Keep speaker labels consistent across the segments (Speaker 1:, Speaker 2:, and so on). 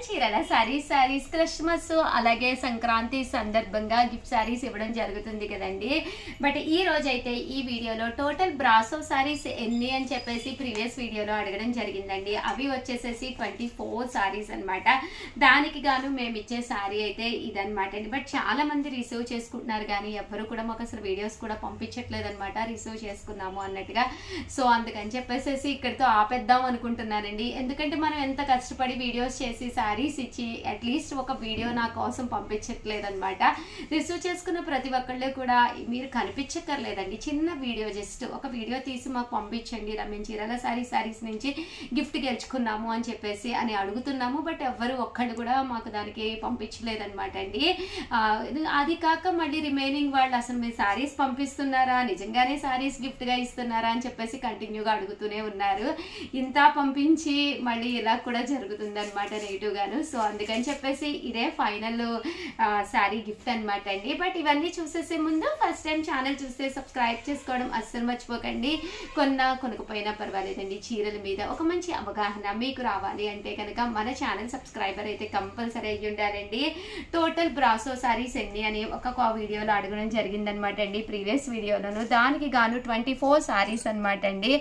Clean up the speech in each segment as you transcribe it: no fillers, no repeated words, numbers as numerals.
Speaker 1: చీరల సారీస్ క్రిస్మస్ అలాగే సంక్రాంతి సందర్భంగా గిఫ్ట్ సారీస్ ఇవ్వడం జరుగుతుంది కదండి. బట్ ఈ రోజు అయితే ఈ వీడియోలో టోటల్ బ్రాసో సారీస్ ఎన్ని అని చెప్పేసి ప్రీవియస్ వీడియోలో అడగడం జరిగిందండి. అవి వచ్చేసేసి 24 సారీస్ అనమాట. దానికి గాను మేము ఇచ్చే సారీ అయితే ఇదనమాట అండి. బట్ చాలా మంది రిసీవ్ చేసుకుంటున్నారు కానీ ఎవరు కూడా మాకు అసలు వీడియోస్ కూడా పంపించట్లేదు అనమాట, రిసీవ్ చేసుకున్నాము అన్నట్టుగా. సో అందుకని చెప్పేసి ఇక్కడితో ఆపేద్దాం అనుకుంటున్నానండి. ఎందుకంటే మనం ఎంత కష్టపడి వీడియోస్ చేసి సారీస్ ఇచ్చి అట్లీస్ట్ ఒక వీడియో నా కోసం పంపించట్లేదు అనమాట. రిసీవ్ చేసుకున్న ప్రతి ఒక్కళ్ళు కూడా మీరు కనిపించక్కర్లేదండి, చిన్న వీడియో జస్ట్ ఒక వీడియో తీసి మాకు పంపించండి, మేము చీరల సారీస్ నుంచి గిఫ్ట్ గెలుచుకున్నాము అని చెప్పేసి అని అడుగుతున్నాము. బట్ ఎవ్వరు ఒక్కళ్ళు కూడా మాకు దానికి పంపించలేదన్నమాట అండి. అది కాక మళ్ళీ రిమైనింగ్ వాళ్ళు అసలు మీరు సారీస్ పంపిస్తున్నారా, నిజంగానే సారీస్ గిఫ్ట్గా ఇస్తున్నారా అని చెప్పేసి కంటిన్యూగా అడుగుతూనే ఉన్నారు. ఇంత పంపించి మళ్ళీ ఇలా కూడా జరుగుతుంది అనమాట నెగిటివ్ గాను. సో అందుకని చెప్పేసి ఇదే ఫైనల్ శారీ గిఫ్ట్ అనమాట అండి. బట్ ఇవన్నీ చూసేసే ముందు ఫస్ట్ టైం ఛానల్ చూస్తే సబ్స్క్రైబ్ చేసుకోవడం అస్సలు మర్చిపోకండి. కొనకపోయినా పర్వాలేదండి, చీరల మీద ఒక మంచి అవగాహన మీకు రావాలి అంటే కనుక మన ఛానల్ సబ్స్క్రైబర్ అయితే కంపల్సరీ అయ్యి ఉండాలండి. టోటల్ బ్రాసో సారీస్ ఎన్ని అని ఒక వీడియోలో అడగడం జరిగిందనమాట అండి, ప్రీవియస్ వీడియోలోను. దానికి గాను 24 సారీస్ అనమాట అండి.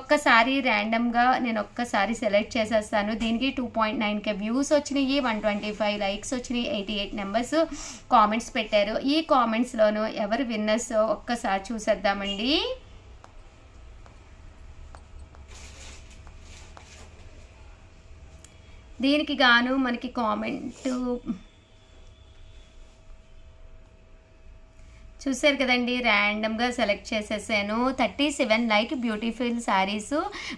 Speaker 1: ఒక్కసారి ర్యాండమ్గా నేను ఒక్కసారి సెలెక్ట్ చేసేస్తాను. దీనికి 2.9K వ్యూస్ వచ్చినాయి, 125 లైక్స్ వచ్చినాయి, 88 నెంబర్స్ కామెంట్స్ పెట్టారు. ఈ కామెంట్స్లోను ఎవరు విన్నర్స్ ఒక్కసారి చూసేద్దామండి. దీనికి గాను మనకి కామెంట్ చూసారు కదండి, ర్యాండమ్గా సెలెక్ట్ చేసేసాను. 37 like beautiful saris.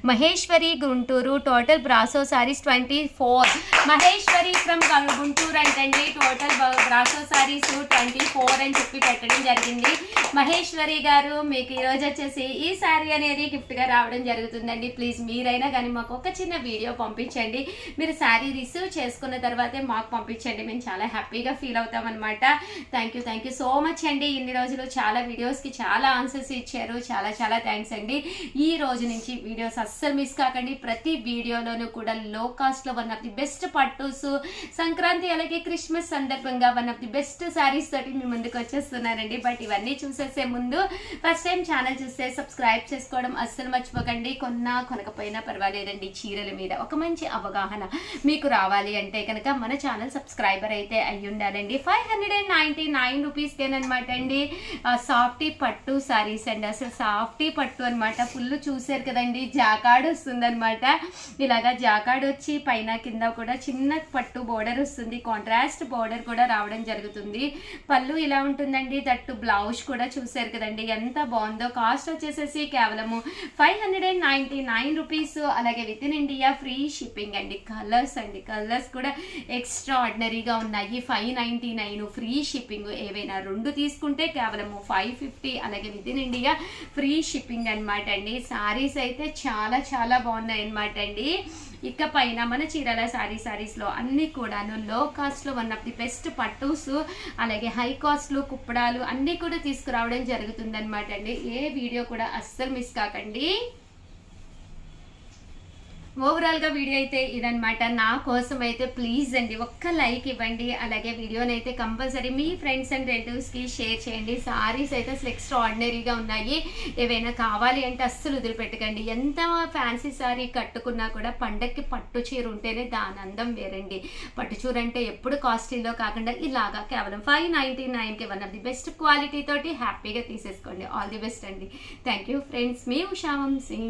Speaker 1: Maheshwari Guntur total brasso saris 24. Maheshwari from Guntur అంటండి. టోటల్ బ్రాసో శారీస్ 24 అని చెప్పి పెట్టడం జరిగింది. మహేశ్వరి గారు మీకు ఈరోజు వచ్చేసి ఈ శారీ అనేది గిఫ్ట్గా రావడం జరుగుతుందండి. ప్లీజ్ మీరైనా కానీ మాకు ఒక చిన్న వీడియో పంపించండి. మీరు శారీ రిసీవ్ చేసుకున్న తర్వాతే మాకు పంపించండి, మేము చాలా హ్యాపీగా ఫీల్ అవుతాం అనమాట. థ్యాంక్ యూ సో మచ్ అండి. ఇన్ని రోజులు చాలా వీడియోస్కి చాలా ఆన్సర్స్ ఇచ్చారు, చాలా థ్యాంక్స్ అండి. ఈ రోజు నుంచి వీడియోస్ అస్సలు మిస్ కాకండి. ప్రతి వీడియోలోనూ కూడా లో కాస్ట్లో వన్ ఆఫ్ ది బెస్ట్ పట్టుస్, సంక్రాంతి అలాగే క్రిస్మస్ సందర్భంగా one of the best saris తోటి మీ ముందుకు వచ్చేస్తున్నానండి. బట్ ఇవన్నీ చూసేసే ముందు ఫస్ట్ టైం ఛానల్ చూస్తే సబ్స్క్రైబ్ చేసుకోవడం అస్సలు మర్చిపోకండి. కొనకపోయినా పర్వాలేదండి, చీరల మీద ఒక మంచి అవగాహన మీకు రావాలి అంటే కనుక మన ఛానల్ సబ్స్క్రైబర్ అయితే అయ్యి ఉండాలండి. 599 రూపీస్కేనమాట అండి. సాఫ్టీ పట్టు సారీస్ అండి. అసలు సాఫ్టీ పట్టు అనమాట. ఫుల్ చూసారు కదండి, జాకాడ్ వస్తుంది అనమాట. ఇలాగా జాకాడ్ వచ్చి పైన కింద కూడా చిన్న పట్టు బోర్డర్ వస్తుంది, కాంట్రాస్ట్ బోర్డర్ కూడా రావడం జరుగుతుంది. పళ్ళు ఇలా ఉంటుందండి. దట్టు బ్లౌజ్ కూడా చూసారు కదండి ఎంత బాగుందో. కాస్ట్ వచ్చేసేసి కేవలము 599 రూపీస్. అలాగే with in India free shipping అండి. కలర్స్ కూడా ఎక్స్ట్రా ఆర్డినరీగా ఉన్నాయి. 599 ఫ్రీ షిప్పింగ్. ఏవైనా 2 తీసుకుంటే కేవలము 550. అలాగే with in India free shipping అనమాట అండి. సారీస్ అయితే చాలా బాగున్నాయి అనమాట అండి. ఇకపైన మన చీరల సారీస్లో అన్ని కూడాను లో కాస్ట్లో వన్ ఆఫ్ ది బెస్ట్ పట్టూస్ అలాగే హై కాస్ట్లు కుప్పడాలు అన్నీ కూడా తీసుకురావడం జరుగుతుంది అనమాట అండి. ఏ వీడియో కూడా అస్సలు మిస్ కాకండి. ఓవరాల్గా వీడియో అయితే ఇదనమాట. నా కోసం అయితే ప్లీజ్ అండి ఒక్క లైక్ ఇవ్వండి. అలాగే వీడియోని అయితే కంపల్సరీ మీ ఫ్రెండ్స్ అండ్ రిలేటివ్స్కి షేర్ చేయండి. సారీస్ అయితే అసలు ఎక్స్ట్రా ఆర్డినరీగా ఉన్నాయి. ఏవైనా కావాలి అంటే అస్సలు వదిలిపెట్టకండి. ఎంత ఫ్యాన్సీ సారీ కట్టుకున్నా కూడా పండక్కి పట్టు చీర ఉంటేనే దాని అందం వేరండి. పట్టు చీర అంటే ఎప్పుడు కాస్ట్లీలో కాకుండా ఇలాగా కేవలం 599కి one of the best quality తోటి హ్యాపీగా తీసేసుకోండి. ఆల్ ది బెస్ట్ అండి. Thank you friends. మీ ఉషా వంశీ.